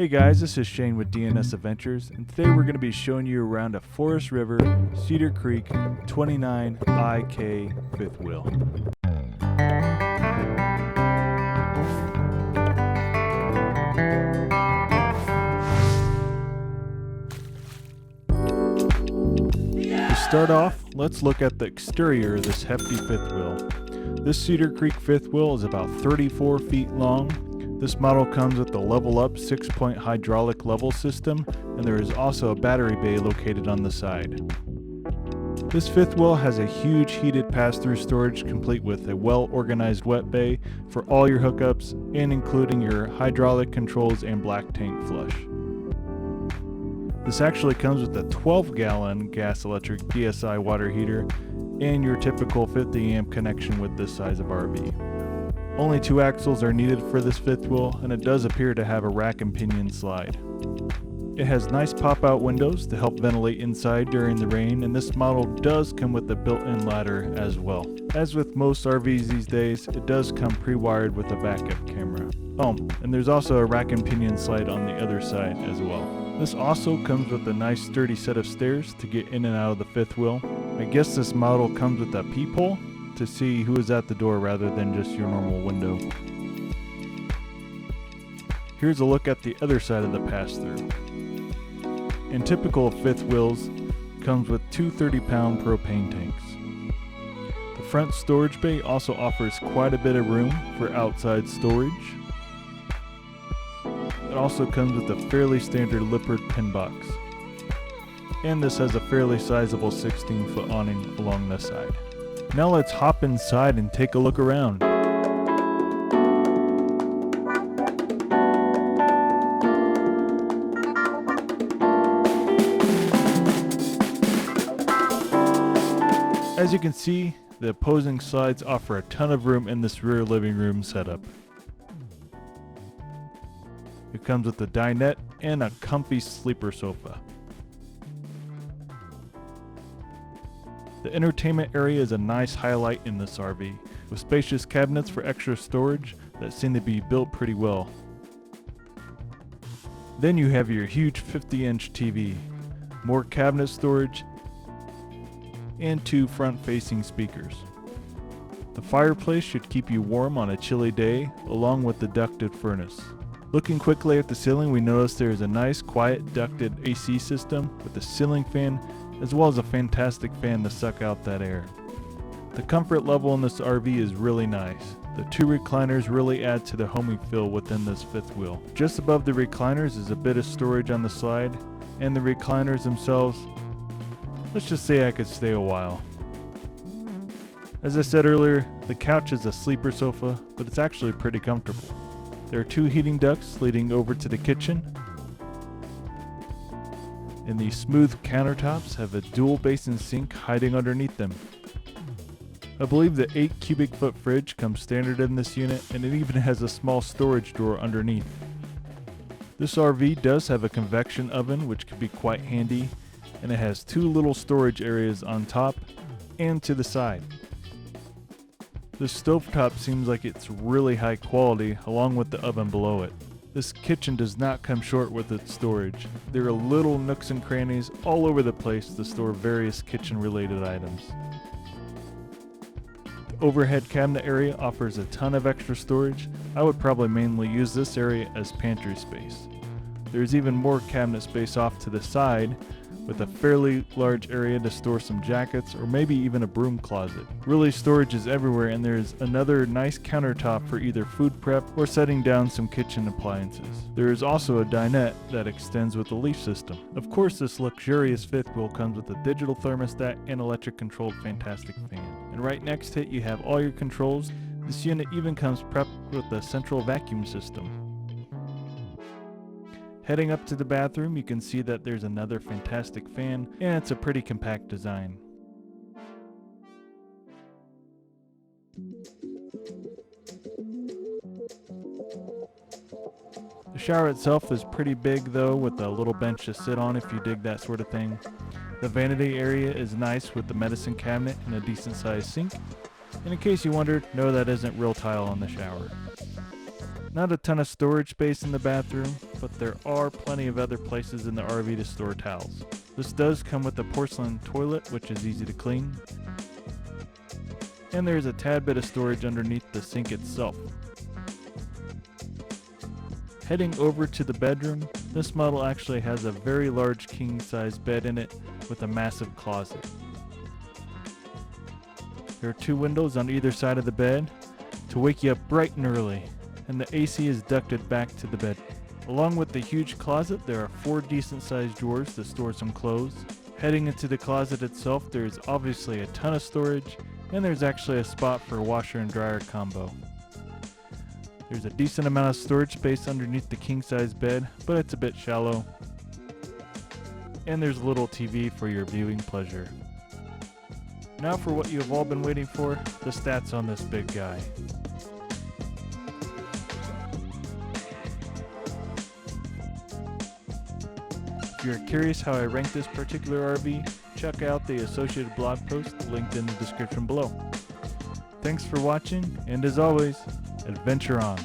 Hey guys, this is Shane with DNS Adventures, and today we're going to be showing you around a Forest River, Cedar Creek, 29 IK fifth wheel. To start off, let's look at the exterior of this hefty fifth wheel. This Cedar Creek fifth wheel is about 34 feet long. This model comes with the level up 6-point hydraulic level system, and there is also a battery bay located on the side. This fifth wheel has a huge heated pass-through storage complete with a well-organized wet bay for all your hookups and including your hydraulic controls and black tank flush. This actually comes with a 12-gallon gas electric DSI water heater and your typical 50 amp connection with this size of RV. Only 2 axles are needed for this fifth wheel, and it does appear to have a rack and pinion slide. It has nice pop-out windows to help ventilate inside during the rain, and this model does come with a built-in ladder as well. As with most RVs these days, it does come pre-wired with a backup camera. Oh, and there's also a rack and pinion slide on the other side as well. This also comes with a nice sturdy set of stairs to get in and out of the fifth wheel. I guess this model comes with a peephole to see who is at the door rather than just your normal window. Here's a look at the other side of the pass-through. And typical fifth wheels comes with 2 30-pound propane tanks. The front storage bay also offers quite a bit of room for outside storage. It also comes with a fairly standard Lippert pin box. And this has a fairly sizable 16-foot awning along the side. Now let's hop inside and take a look around. As you can see, the opposing sides offer a ton of room in this rear living room setup. It comes with a dinette and a comfy sleeper sofa. The entertainment area is a nice highlight in this RV, with spacious cabinets for extra storage that seem to be built pretty well. Then you have your huge 50-inch TV, more cabinet storage, and 2 front-facing speakers. The fireplace should keep you warm on a chilly day, along with the ducted furnace. Looking quickly at the ceiling, we notice there is a nice, quiet, ducted AC system with a ceiling fan, as well as a fantastic fan to suck out that air. The comfort level in this RV is really nice. The 2 recliners really add to the homey feel within this fifth wheel. Just above the recliners is a bit of storage on the side, and the recliners themselves, let's just say I could stay a while. As I said earlier, the couch is a sleeper sofa, but it's actually pretty comfortable. There are 2 heating ducts leading over to the kitchen, and these smooth countertops have a dual basin sink hiding underneath them. I believe the 8 cubic foot fridge comes standard in this unit, and it even has a small storage drawer underneath. This RV does have a convection oven, which can be quite handy, and it has 2 little storage areas on top and to the side. This stovetop seems like it's really high quality, along with the oven below it. This kitchen does not come short with its storage. There are little nooks and crannies all over the place to store various kitchen-related items. The overhead cabinet area offers a ton of extra storage. I would probably mainly use this area as pantry space. There's even more cabinet space off to the side, with a fairly large area to store some jackets or maybe even a broom closet. Really, storage is everywhere, and there's another nice countertop for either food prep or setting down some kitchen appliances. There is also a dinette that extends with a leaf system. Of course, this luxurious fifth wheel comes with a digital thermostat and electric controlled fantastic fan. And right next to it you have all your controls. This unit even comes prepped with a central vacuum system. Heading up to the bathroom, you can see that there's another fantastic fan, and it's a pretty compact design. The shower itself is pretty big though, with a little bench to sit on if you dig that sort of thing. The vanity area is nice with the medicine cabinet and a decent sized sink. And in case you wondered, no, that isn't real tile on the shower. Not a ton of storage space in the bathroom, but there are plenty of other places in the RV to store towels. This does come with a porcelain toilet, which is easy to clean. And there's a tad bit of storage underneath the sink itself. Heading over to the bedroom, this model actually has a very large king-size bed in it with a massive closet. There are 2 windows on either side of the bed to wake you up bright and early, and the AC is ducted back to the bed. Along with the huge closet, there are 4 decent-sized drawers to store some clothes. Heading into the closet itself, there is obviously a ton of storage, and there's actually a spot for a washer and dryer combo. There's a decent amount of storage space underneath the king-size bed, but it's a bit shallow. And there's a little TV for your viewing pleasure. Now for what you have all been waiting for, the stats on this big guy. If you're curious how I rank this particular RV, check out the associated blog post linked in the description below. Thanks for watching, and as always, adventure on.